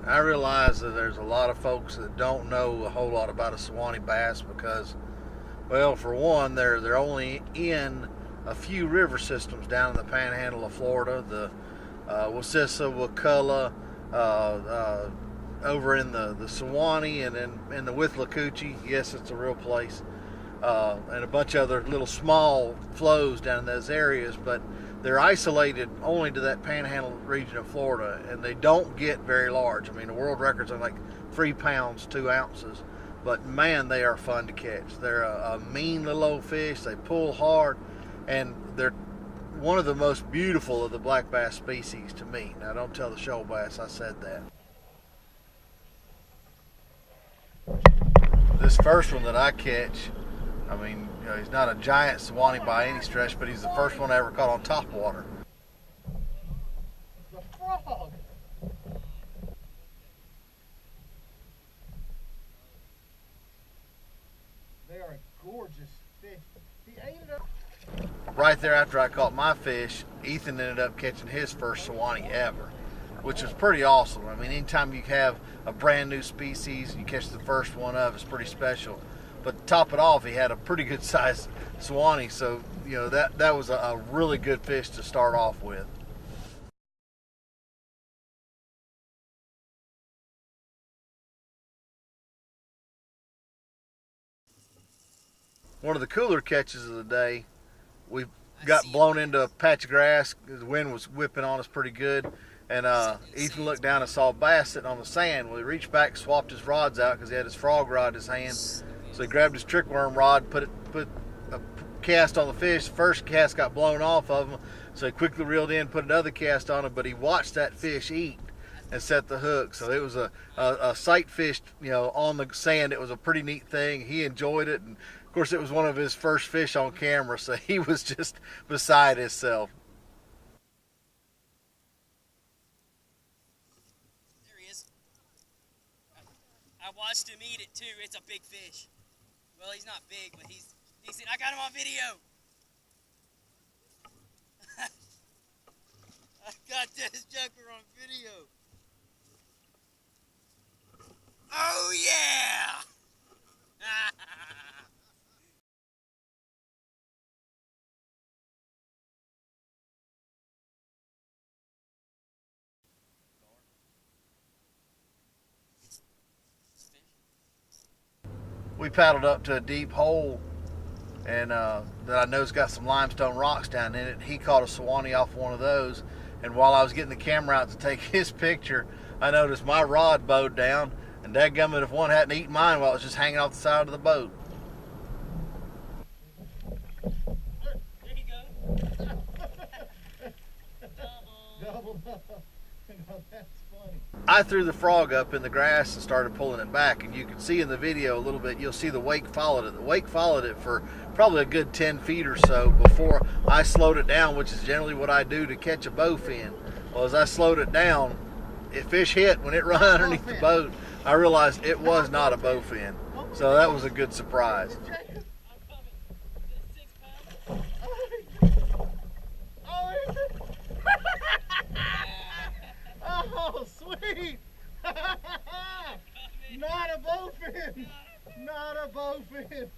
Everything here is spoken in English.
I realize that there's a lot of folks that don't know a whole lot about a Suwannee bass because, well, for one, they're only in a few river systems down in the panhandle of Florida, the Wacissa, Wacilla, over in the Suwannee, and in the Withlacoochee. Yes, it's a real place, and a bunch of other little small flows down in those areas, but they're isolated only to that panhandle region of Florida, and they don't get very large. I mean, the world records are like 3 pounds 2 ounces, but man, they are fun to catch. They're a mean little old fish. They pull hard, and they're one of the most beautiful of the black bass species to me. Now, don't tell the shoal bass I said that. This first one that I catch, I mean, you know, he's not a giant Suwannee by any stretch, but he's the first one I ever caught on top water. The frog! They are a gorgeous fish. He ate it up. Right there after I caught my fish, Ethan ended up catching his first Suwannee ever, which was pretty awesome. I mean, anytime you have a brand new species and you catch the first one of, it's pretty special. But to top it off, he had a pretty good sized Suwannee, so you know that was a really good fish to start off with. One of the cooler catches of the day, we got blown into a patch of grass. The wind was whipping on us pretty good, and Ethan looked down and saw a bass sitting on the sand. Well, he reached back, swapped his rods out because he had his frog rod in his hand. So he grabbed his trickworm rod, put a cast on the fish. The first cast got blown off of him, so he quickly reeled in, put another cast on it. But he watched that fish eat and set the hook. So it was a sight fish, you know, on the sand. It was a pretty neat thing. He enjoyed it, and of course, it was one of his first fish on camera, so he was just beside himself. There he is. I watched him eat it too. It's a big fish. Well, he's not big, but he's decent. I got him on video. I got this joker on video. Oh yeah! We paddled up to a deep hole, and that I know's got some limestone rocks down in it. He caught a Suwannee off one of those, and while I was getting the camera out to take his picture, I noticed my rod bowed down, and dadgummit if one hadn't eaten mine while it was just hanging off the side of the boat. There you go. Double. No, that's funny. I threw the frog up in the grass and started pulling it back, and you can see in the video a little bit, you'll see the wake followed it. The wake followed it for probably a good 10 feet or so before I slowed it down, which is generally what I do to catch a bowfin. Well, as I slowed it down, fish hit when it run underneath the boat. I realized it was not a bowfin, so that was a good surprise. Oh, sweet! Not a bowfin! Not a bowfin!